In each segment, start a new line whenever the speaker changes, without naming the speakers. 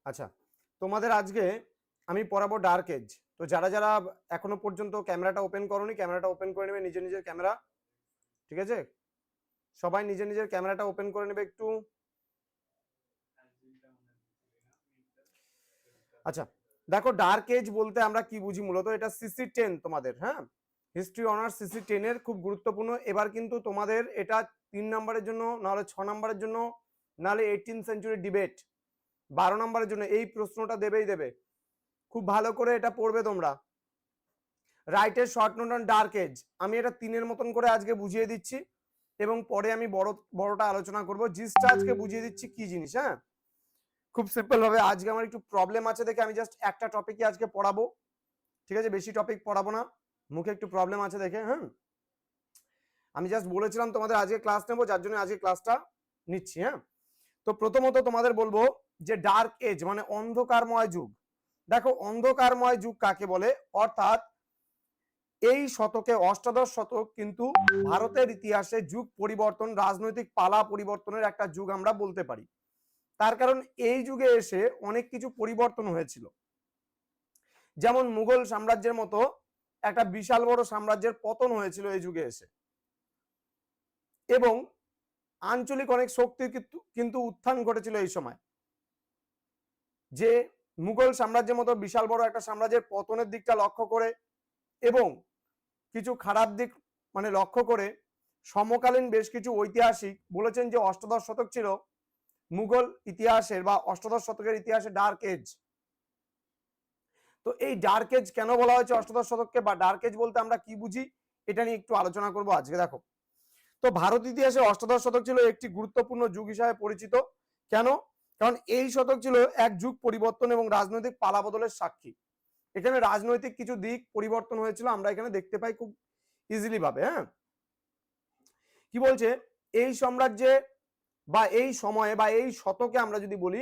আচ্ছা, তোমাদের আজকে আমি পড়াবো ডার্ক এজ। তো যারা যারা এখনো পর্যন্ত ক্যামেরাটা ওপেন করোনি, ক্যামেরাটা ওপেন করে নেবে, নিজের নিজের ক্যামেরা। ঠিক আছে, সবাই নিজের নিজের ক্যামেরাটা ওপেন করে নেবে একটু। আচ্ছা দেখো, ডার্ক এজ বলতে আমরা কি বুঝি মূলত, এটা সিসি 10 তোমাদের, হ্যাঁ, হিস্ট্রি অনার্স সিসি 10 খুব গুরুত্বপূর্ণ। এবার কিন্তু তোমাদের এটা 3 নম্বরের জন্য, নাহলে 6 নম্বরের জন্য, নাহলে 18th সেঞ্চুরি ডিবেট 12 নম্বরের জন্য এই প্রশ্নটা দেবেই দেবে। খুব ভালো করে এটা পড়বে তোমরা। রাইটের short note on dark edge, আমি এটা 3-এর মতন করে আজকে বুঝিয়ে দিচ্ছি এবং পরে আমি বড়টা আলোচনা করব। জিসটা আজকে বুঝিয়ে দিচ্ছি কি জিনিস। হ্যাঁ, খুব সিম্পল ভাবে। আজকে আমার একটু প্রবলেম আছে দেখে আমি জাস্ট একটা টপিকই আজকে পড়াবো, ঠিক আছে, বেশি টপিক পড়াবো না, মুখে একটু প্রবলেম আছে দেখে। হ্যাঁ, আমি জাস্ট বলেছিলাম তোমাদের আজকে ক্লাস নেবো, যার জন্য আজকে ক্লাসটা নিচ্ছি। হ্যাঁ, তো প্রথমত তোমাদের বলবো যে ডার্ক এজ মানে অন্ধকারময় যুগ। দেখো, অন্ধকারময় যুগ কাকে বলে, অর্থাৎ এই শতকে, অষ্টাদশ শতক কিন্তু ভারতের ইতিহাসে যুগ পরিবর্তন, রাজনৈতিক পালা পরিবর্তনের একটা যুগ আমরা বলতে পারি। তার কারণ এই যুগে এসে অনেক কিছু পরিবর্তন হয়েছিল। যেমন মুঘল সাম্রাজ্যের মতো একটা বিশাল বড় সাম্রাজ্যের পতন হয়েছিল এই যুগে এসে, এবং আঞ্চলিক অনেক শক্তির কিন্তু উত্থান ঘটেছিল এই সময়। যে মুঘল সাম্রাজ্যের মতো বিশাল বড় একটা সাম্রাজ্যের পতনের দিকটা লক্ষ্য করে এবং কিছু খারাপ দিক মানে লক্ষ্য করে সমকালীন বেশ কিছু ঐতিহাসিক বলেছেন যে অষ্টাদশ শতক ছিল মুঘল ইতিহাসের বা অষ্টাদশ শতকের ইতিহাসে ডার্ক এজ। তো এই ডার্ক এজ কেন বলা হয়েছে অষ্টাদশ শতককে, বা ডার্ক এজ বলতে আমরা কি বুঝি, এটা নিয়ে একটু আলোচনা করব আজকে। দেখো, তো ভারত ইতিহাসে অষ্টাদশ শতক ছিল একটি গুরুত্বপূর্ণ যুগ হিসাবে পরিচিত। কেন? কারণ এই শতক ছিল এক যুগ পরিবর্তন এবং রাজনৈতিক পালাবদলের সাক্ষী। এখানে রাজনৈতিক কিছু দিক পরিবর্তন হয়েছিল, আমরা এখানে দেখতে পাই খুব ইজিলি ভাবে। হ্যাঁ, কি বলছে, এই সাম্রাজ্যে বা এই সময়ে বা এই শতকে আমরা যদি বলি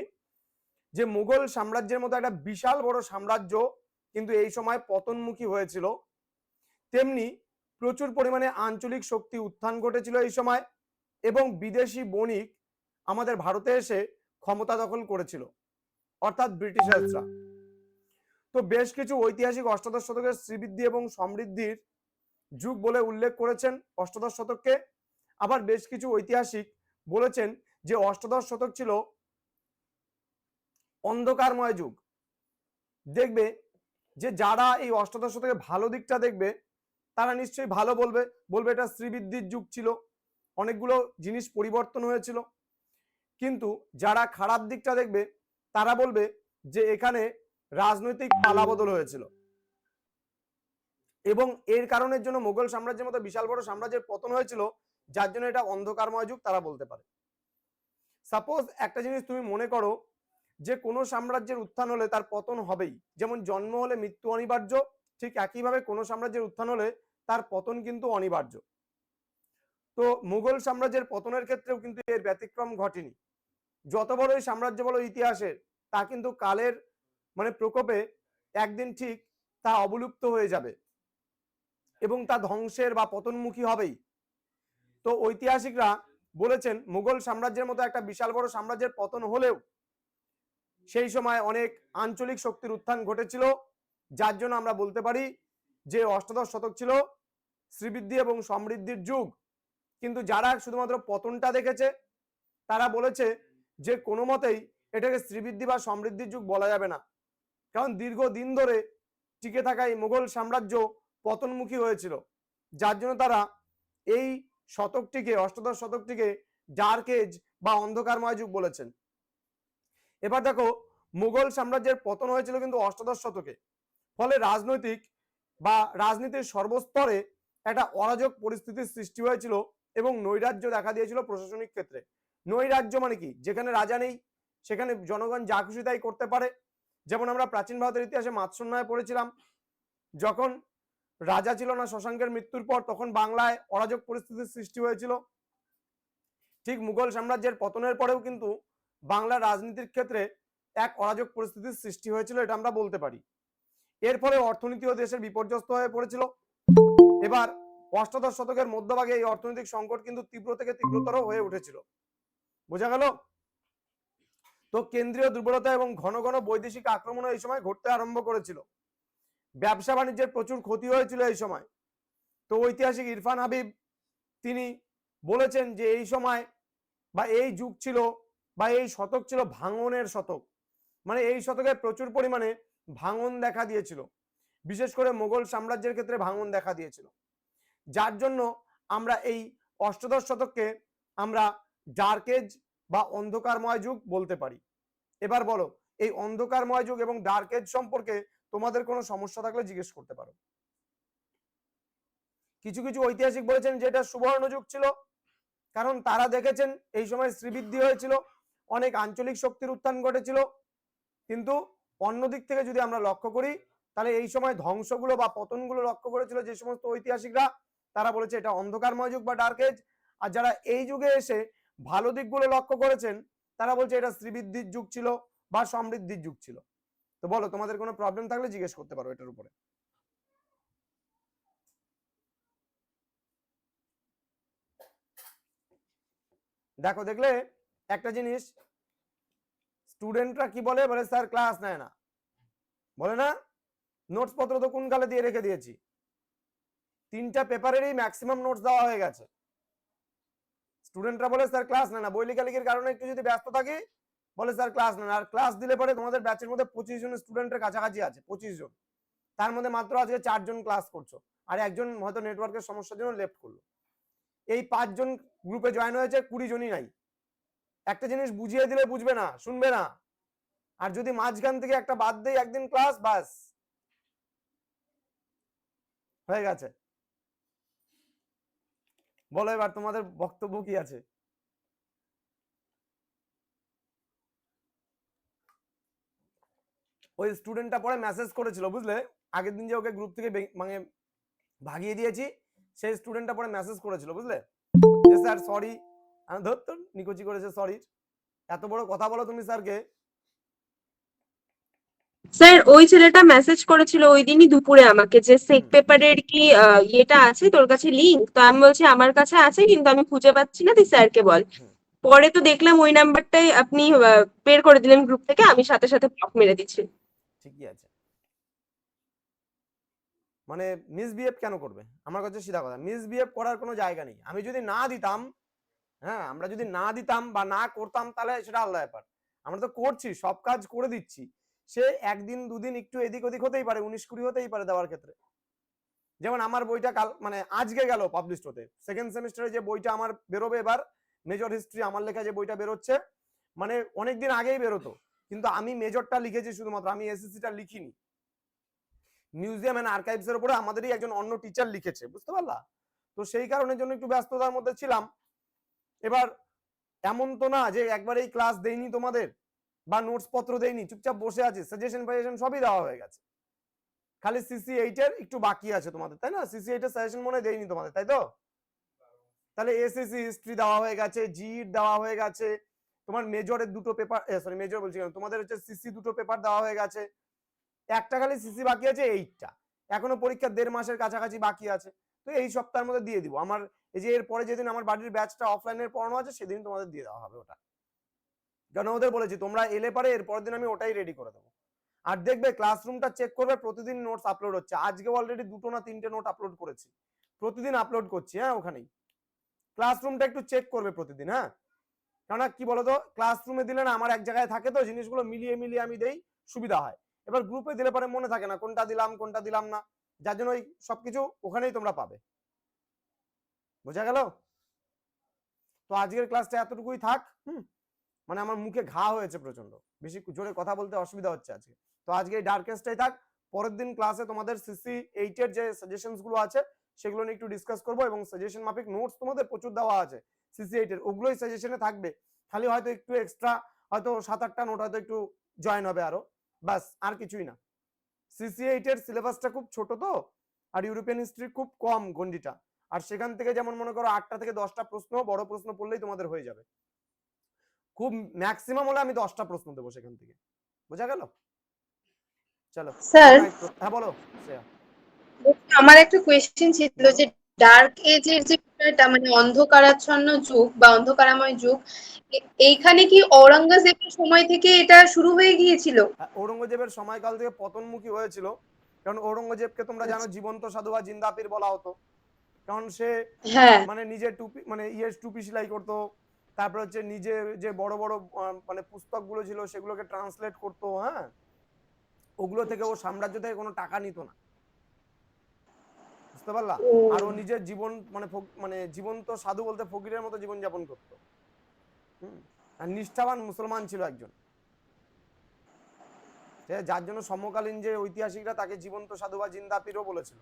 যে মুঘল সাম্রাজ্যের মতো একটা বিশাল বড় সাম্রাজ্য কিন্তু এই সময় পতনমুখী হয়েছিল, তেমনি প্রচুর পরিমাণে আঞ্চলিক শক্তি উত্থান ঘটেছিল এই সময়, এবং বিদেশি বণিক আমাদের ভারতে এসে ক্ষমতা দখল করেছিল, অর্থাৎ ব্রিটিশার্সরা। তো বেশ কিছু ঐতিহাসিক অষ্টাদশ শতকের শ্রীবৃদ্ধি এবং সমৃদ্ধির যুগ বলে উল্লেখ করেছেন অষ্টাদশ শতককে। আবার বেশ কিছু ঐতিহাসিক বলেছেন যে অষ্টাদশ শতক ছিল অন্ধকারময় যুগ। দেখবে যে যারা এই অষ্টাদশ শতকের ভালো দিকটা দেখবে তারা নিশ্চয়ই ভালো বলবে, বলবে এটা শ্রীবৃদ্ধির যুগ ছিল, অনেকগুলো জিনিস পরিবর্তন হয়েছিল। কিন্তু যারা খারাপ দিকটা দেখবে তারা বলবে যে এখানে রাজনৈতিক পালাবদল হয়েছিল এবং এর কারণের জন্য মোগল সাম্রাজ্যের মতো বিশাল বড় সাম্রাজ্যের পতন হয়েছিল, যার জন্য এটা অন্ধকারময় যুগ তারা বলতে পারে। সাপোজ একটা জিনিস তুমি মনে করো যে কোনো সাম্রাজ্যের উত্থান হলে তার পতন হবেই, যেমন জন্ম হলে মৃত্যু অনিবার্য, ঠিক একইভাবে কোনো সাম্রাজ্যের উত্থান হলে তার পতন কিন্তু অনিবার্য। তো মুঘল সাম্রাজ্যের পতনের ক্ষেত্রেও কিন্তু এর ব্যতিক্রম ঘটেনি। যত বড়ই সাম্রাজ্য বলো ইতিহাসের, তা কিন্তু কালের মানে প্রকোপে একদিন ঠিক তা অবলুপ্ত হয়ে যাবে এবং তা ধ্বংসের বা পতনমুখী হবেই। তো ঐতিহাসিকরা বলেছেন মুঘল সাম্রাজ্যের মতো একটা বিশাল বড় সাম্রাজ্যের পতন হলেও সেই সময় অনেক আঞ্চলিক শক্তির উত্থান ঘটেছিল, যার জন্য আমরা বলতে পারি যে অষ্টাদশ শতক ছিল শ্রীবৃদ্ধি এবং সমৃদ্ধির যুগ। কিন্তু যারা শুধুমাত্র পতনটা দেখেছে তারা বলেছে যে কোনো মতেই এটাকে শ্রীবৃদ্ধি বা সমৃদ্ধির যুগ বলা যাবে না, কারণ দীর্ঘদিন ধরে টিকে থাকা এই মুঘল সাম্রাজ্য পতনমুখী হয়েছিল, যার জন্য তারা এই শতকটিকে, অষ্টাদশ শতকটিকে ডার্ক এজ বা অন্ধকারময় যুগ বলেছেন। এবার দেখো, মুঘল সাম্রাজ্যের পতন হয়েছিল কিন্তু অষ্টাদশ শতকে, ফলে রাজনৈতিক বা রাজনীতির সর্বস্তরে একটা অরাজক পরিস্থিতির সৃষ্টি হয়েছিল এবং নৈরাজ্য দেখা দিয়েছিল প্রশাসনিক ক্ষেত্রে। নৈরাজ্য মানে কি, যেখানে রাজা নেই সেখানে জনগণ যা খুশি তাই করতে পারে। যেমন আমরা প্রাচীন ভারতের ইতিহাসে মাৎস্যন্যায় পড়েছিলাম, যখন রাজা ছিল না শশাঙ্কের মৃত্যুর পর, তখন বাংলায় অরাজক পরিস্থিতির সৃষ্টি হয়েছিল। ঠিক মুঘল সাম্রাজ্যের পতনের পরেও কিন্তু বাংলার রাজনীতির ক্ষেত্রে এক অরাজক পরিস্থিতির সৃষ্টি হয়েছিল, এটা আমরা বলতে পারি। এর ফলে অর্থনীতিও দেশের বিপর্যস্ত হয়ে পড়েছিল। এবার অষ্টাদশ শতকের মধ্যভাগে এই অর্থনৈতিক সংকট কিন্তু তীব্র থেকে তীব্রতর হয়ে উঠেছিল। বোঝা গেল? তো কেন্দ্রীয় দুর্বলতা এবং ঘন ঘন বৈদেশিক আক্রমণ এই সময় ঘটতে আরম্ভ করেছিল। ব্যবসা বাণিজ্যের প্রচুর ক্ষতি হয়েছিল এই সময়। তো ঐতিহাসিক ইরফান হাবিব তিনি বলেছেন যে এই সময় বা এই যুগ ছিল বা এই শতক ছিল ভাঙনের শতক। মানে এই শতকে প্রচুর পরিমাণে ভাঙন দেখা দিয়েছিল, বিশেষ করে মোগল সাম্রাজ্যের ক্ষেত্রে ভাঙন দেখা দিয়েছিল, যার জন্য আমরা এই অষ্টাদশ শতককে আমরা ডার্ক এজ বা অন্ধকারময় যুগ বলতে পারি। এবার বলো, এই অন্ধকারময় যুগ এবং ডার্ক এজ সম্পর্কে তোমাদের কোনো সমস্যা থাকলে জিজ্ঞেস করতে পারো। কিছু কিছু ঐতিহাসিক বলেছেন যে এটা সুবর্ণ যুগ ছিল, কারণ তারা দেখেছেন এই সময় শ্রীবৃদ্ধি হয়েছিল, অনেক আঞ্চলিক শক্তির উত্থান ঘটেছিল। কিন্তু অন্যদিক থেকে যদি আমরা লক্ষ্য করি তাহলে এই সময় ধ্বংসগুলো বা পতনগুলো লক্ষ্য করেছিল যে সমস্ত ঐতিহাসিকরা, তারা বলেছে এটা অন্ধকারময় যুগ বা ডার্ক এজ। আর যারা এই যুগে এসে ভালো দিকগুলো লক্ষ্য করেছেন তারা বলছে এটা শ্রীবৃদ্ধির যুগ ছিল বা সমৃদ্ধির যুগ ছিল। তো বলো, তোমাদের কোনো প্রবলেম থাকলে জিজ্ঞেস করতে পারো এটার উপরে। দেখো, দেখলে একটা জিনিস, স্টুডেন্টরা কি বলে, বলে স্যার ক্লাস নেয় না, বলে না নোটস পত্র তো কোন কালে দিয়ে রেখে দিয়েছি, 3টা পেপারেরই ম্যাক্সিমাম নোটস দেওয়া হয়ে গেছে। স্টুডেন্টরা বলে স্যার ক্লাস নেয় না, বই লেখালেখির কারণে একটু যদি ব্যস্ত থাকি বলে স্যার ক্লাস নেয় না। আর ক্লাস দিলে পরে তোমাদের ব্যাচের মধ্যে 25 জন স্টুডেন্টের কাছাকাছি আছে, 25 জন, তার মধ্যে মাত্র আজকে 4 জন ক্লাস করছো আর একজন হয়তো নেটওয়ার্কের সমস্যার জন্য লেফট করলো। এই 5 জন গ্রুপে জয়েন হয়েছে, 20 জনই নাই। একটা জিনিস বুঝিয়ে দিলে বুঝবে না, শুনবে না। আর যদি মাঝখান থেকে একটা বাদ দেই একদিন ক্লাস, বাস হয়ে গেছে। বলো এবার তোমাদের বক্তব্য কি আছে। ওই স্টুডেন্টটা পরে মেসেজ করেছিল, বুঝলে, আগের দিন যে ওকে গ্রুপ থেকে মানে ভাগিয়ে দিয়েছি, সেই স্টুডেন্টটা পরে মেসেজ করেছিল, বুঝলে, যে স্যার সরি। আমি ধর তো নিকুচি করেছে সরি, এত বড় কথা বলো তুমি স্যারকে।
স্যার ওই ছেলেটা মেসেজ করেছিল ওই দিনই দুপুরে আমাকে যে সেক পেপারের কি ইয়েটা আছে তোর কাছে লিংক, তো আমি বলছি আমার কাছে আছে কিন্তু আমি খুঁজে পাচ্ছি না, তুই স্যারকে বল। পরে তো দেখলাম ওই নাম্বারটাই আপনি বের করে দিলেন গ্রুপ থেকে, আমি সাথে সাথে ব্লক মেরে দিচ্ছি।
ঠিকই আছে, মানে মিসবিহেভ কেন করবে? আমার কাছে সিধা কথা, মিসবিহেভ করার কোনো জায়গা নেই। আমি যদি না দিতাম, হ্যাঁ, আমরা যদি না দিতাম বা না করতাম তাহলে সেটা আলাদা ব্যাপার। আমরা তো করছি, সব কাজ করে দিচ্ছি। সে একদিন দুদিন একটু এদিক ওদিক হতেই পারে, 19-20 হতেই পারে দেওয়ার ক্ষেত্রে। যেমন আমার বইটা কাল মানে আজকে গেল পাবলিশ হতে, সেকেন্ড সেমিস্টারে যে বইটা আমার বেরোবে এবার, মেজর হিস্ট্রি আমার লেখা যে বইটা বেরোচ্ছে, মানে অনেকদিন আগেই বেরোতো, কিন্তু আমি মেজরটা লিখেছি শুধুমাত্র, আমি এসএসসিটা লিখিনি। মিউজিয়াম এন্ড আর্কাইভস এর উপরে আমাদেরই একজন অন্য টিচার লিখেছে, বুঝতে পারলা? তো সেই কারণের জন্য একটু ব্যস্ততার মধ্যে ছিলাম। এবার এমন তো না যে একবারেই ক্লাস দেইনি তোমাদের বা নোটস পত্র দেইনি, চুপচাপ বসে আছি, সাজেশন ফাজেশন সবই দেওয়া হয়ে গেছে, খালি CC8 এর একটু বাকি আছে তোমাদের, তাই না? CC8 এর সাজেশন মনে দেইনি তোমাদের, তাই তো? তাহলে এসএসসি হিস্ট্রি দেওয়া হয়ে গেছে, জিইট দেওয়া হয়ে গেছে, তোমার মেজরের দুটো পেপার, সরি মেজর বলছি কেন, তোমাদের হচ্ছে সিসি দুটো পেপার দেওয়া হয়ে গেছে, একটা খালি সিসি বাকি আছে 8টা, এখনো পরীক্ষা 1.5 মাসের কাছাকাছি বাকি আছে। তো এই সপ্তাহের মধ্যে দিয়ে দিব। আমার এই যে এরপরে যেদিন আমার বাড়ির ব্যাচটা অফলাইনের পড়ানো আছে সেদিন তোমাদের দিয়ে দেওয়া হবে ওটা, কারণ ওদের বলেছি তোমরা এলে পারে এর পরের দিন আমি ওটাই রেডি করে দেবো। আর দেখবে ক্লাসরুমটা চেক করবে, প্রতিদিন নোটস আপলোড হচ্ছে, আজকে অলরেডি 2টো না 3টে নোট আপলোড করেছি, প্রতিদিন আপলোড করছি। হ্যাঁ, ওখানেই ক্লাসরুমটা একটু চেক করবে প্রতিদিন। হ্যাঁ, কারণ কি বলতো, ক্লাসরুমে দিলে না আমার এক জায়গায় থাকে, তো জিনিসগুলো মিলিয়ে মিলিয়ে আমি দেই, সুবিধা হয়। এবার গ্রুপে দিলে পরে মনে থাকে না কোনটা দিলাম কোনটা দিলাম না, যার জন্য ওই সবকিছু ওখানেই তোমরা পাবে। বোঝা গেল? তো আজকের ক্লাসটা এতটুকুই থাক। মানে আমার মুখে ঘা হয়েছে প্রচন্ড, বেশি জোরে কথা বলতে অসুবিধা হচ্ছে আজকে। তো আজকে এই ডার্কেস্টটাই থাক, পরের দিন ক্লাসে তোমাদের CC8 এর যে সাজেশনস গুলো আছে সেগুলো নিয়ে একটু ডিসকাস করবো, এবং সাজেশন মাফিক নোটস তোমাদের প্রচুর দেওয়া আছে CC8 এর, ওগুলোই সাজেশনে থাকবে, খালি হয়তো একটু এক্সট্রা হয়তো 7-8টা নোট হয়তো একটু জয়েন হবে আরো, বাস, আর কিছুই না। CC8 এর সিলেবাসটা খুব ছোট তো, আর ইউরোপিয়ান হিস্ট্রি খুব কম গন্ডিটা, আর সেখান থেকে যেমন মনে করো 8টা থেকে 10টা প্রশ্ন, বড় প্রশ্ন পড়লেই তোমাদের হয়ে যাবে, খুব ম্যাক্সিমাম হলে আমি 10টা প্রশ্ন দেবো সেখান থেকে। বোঝা গেল? চলো
স্যার,
হ্যাঁ বলো শ্রেয়া।
আমার একটা কোয়েশ্চেন ছিল
বলো।
যে ডার্ক এজের যে বিষয়টা, মানে অন্ধকারাচ্ছন্ন যুগ বা অন্ধকারাময় যুগ, এইখানে কি ঔরঙ্গজেবের সময় থেকে এটা শুরু হয়ে গিয়েছিল?
ঔরঙ্গজেবের সময়কাল থেকে পতনমুখী হয়েছিল, কারণ ঔরঙ্গজেবকে তোমরা জানো
আচ্ছা।
জীবন্ত সাধু বা জিন্দাপির বলা হতো। কারণ সে
হ্যাঁ।
মানে নিজের টুপি মানে টুপি সেলাই করতো, তারপর হচ্ছে নিজের যে বড় বড় মানে পুস্তকগুলো ছিল সেগুলোকে ট্রান্সলেট করতো। হ্যাঁ, ওগুলো থেকে ও সাম্রাজ্য থেকে কোনো টাকা নিত না, বুঝতে পারলা?
ও
আর ও নিজের জীবন মানে মানে জীবন্ত সাধু বলতে ফকিরের মতো জীবন যাপন করতো। আর নিষ্ঠাবান মুসলমান ছিল একজন, যার জন্য সমকালীন যে ঐতিহাসিকরা তাকে জীবন্ত সাধু বা জিন্দাপিরও বলেছিল।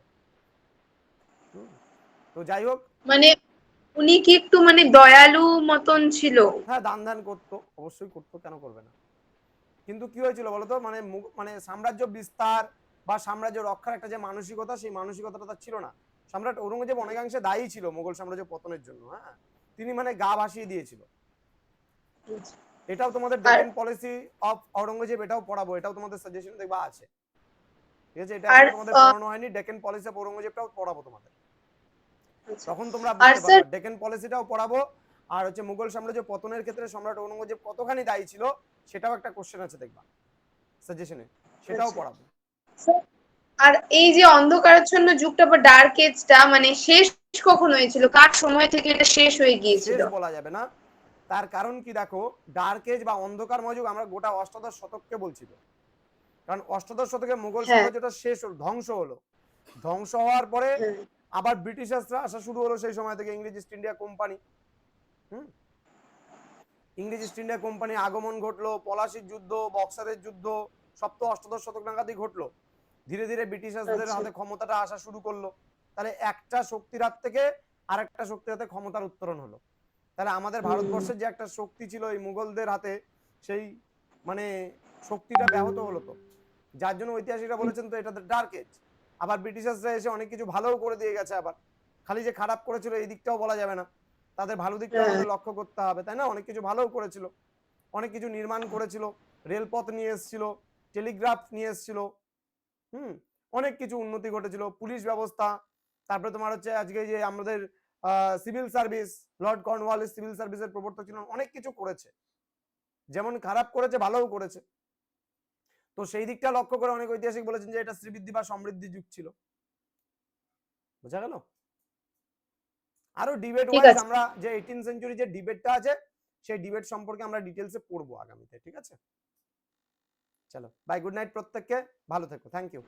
তো যাই হোক,
মানে উনি কি একটু মানে দয়ালু মতন ছিল?
হ্যাঁ দান ধ্যান করতো, অবশ্যই করতো, কেন করবে না। কিন্তু কি হয়েছিল বলতো, মানে মানে সাম্রাজ্য বিস্তার বা সাম্রাজ্য রক্ষার একটা যে মানসিকতা, সেই মানসিকতাটা তার ছিল না। সম্রাট ঔরঙ্গজেব অনেকাংশে দায়ী ছিল মোগল সাম্রাজ্য পতনের জন্য। হ্যাঁ, তিনি মানে গা ভাসিয়ে দিয়েছিল। এটাও তোমাদের
আর
ডেকেন পলিসি অফ ঔরঙ্গজেব, এটাও পড়াবো, এটাও তোমাদের সাজেশন দেখবা আছে, ঠিক আছে? এটা
আর
এখনো তোমাদের পড়ানো হয়নি, ডেকেন পলিসি অফ ঔরঙ্গজেবটাও পড়াবো তোমাদের, তখন তোমরা
আর
বুঝতে
স্যার,
পারবা। ডেকেন পলিসিটাও পড়াবো, আর হচ্ছে মুঘল সাম্রাজ্য পতনের ক্ষেত্রে সম্রাট ঔরঙ্গজেব কতখানি দায়ী ছিল সেটাও একটা কোশ্চেন আছে দেখবা সাজেশনে, সেটাও পড়াবো।
আর এই যে অন্ধকারাচ্ছন্ন যুগটা বা ডার্ক এজটা মানে শেষ কখন হয়েছিল, কার সময় থেকে এটা শেষ হয়ে গিয়েছিল?
শেষ বলা যাবে না, তার কারণ কি দেখো, ডার্ক এজ বা অন্ধকারময় যুগ আমরা গোটা অষ্টাদশ শতককে বলছি তো, কারণ অষ্টাদশ শতকে মুঘল
হ্যাঁ।
সাম্রাজ্যটা শেষ হলো, ধ্বংস হলো। ধ্বংস হওয়ার পরে
হ্যাঁ।
আবার ব্রিটিশার্সরা আসা শুরু হলো সেই সময় থেকে, ইংরেজ ইস্ট ইন্ডিয়া কোম্পানি। হুম, ইংরেজ ইস্ট ইন্ডিয়া কোম্পানি আগমন ঘটলো, পলাশির যুদ্ধ, বক্সারের যুদ্ধ, সপ্ত অষ্টাদশ শতক নাগাদই ঘটলো। ধীরে ধীরে ব্রিটিশার্সদের
আচ্ছা।
হাতে ক্ষমতাটা আসা শুরু করলো। তাহলে একটা শক্তির হাত থেকে আরেকটা শক্তির হাতে ক্ষমতার উত্তরণ হলো। তাহলে আমাদের ভারতবর্ষের যে একটা শক্তি ছিল এই মুঘলদের হাতে, সেই মানে শক্তিটা ব্যাহত হলো। তো যার জন্য ঐতিহাসিকরা বলেছেন তো এটা ডার্ক এজ। আবার ব্রিটিশার্সরা এসে অনেক কিছু ভালোও করে দিয়ে গেছে, আবার খালি যে খারাপ করেছিল এই দিকটাও বলা যাবে না, তাদের ভালো দিকটাও
হ্যাঁ।
আমাদের লক্ষ্য করতে হবে, তাই না? অনেক কিছু ভালোও করেছিল, অনেক কিছু নির্মাণ করেছিল, রেলপথ নিয়ে এসেছিল, টেলিগ্রাফ নিয়ে এসেছিল, হুম, অনেক কিছু উন্নতি ঘটেছিল, পুলিশ ব্যবস্থা, তারপরে তোমার হচ্ছে আজকে যে আমাদের civil service, Lord Cornwallis civil সার্ভিসের প্রবর্তক ছিলেন, অনেক কিছু করেছে, যেমন খারাপ করেছে ভালোও করেছে। তো সেই দিকটা লক্ষ্য করে অনেক ঐতিহাসিক বলেছেন যে এটা শ্রীবৃদ্ধি বা সমৃদ্ধি যুগ ছিল। বোঝা গেল? আরো ডিবেট
ঠিক
ওয়াইজ
আছে।
আমরা যে 18 সেঞ্চুরি যে ডিবেটটা আছে সেই ডিবেট সম্পর্কে আমরা ডিটেলসে পড়বো আগামীতে, ঠিক আছে? চলো বাই, গুড নাইট প্রত্যেককে, ভালো থেকো, থ্যাংক ইউ।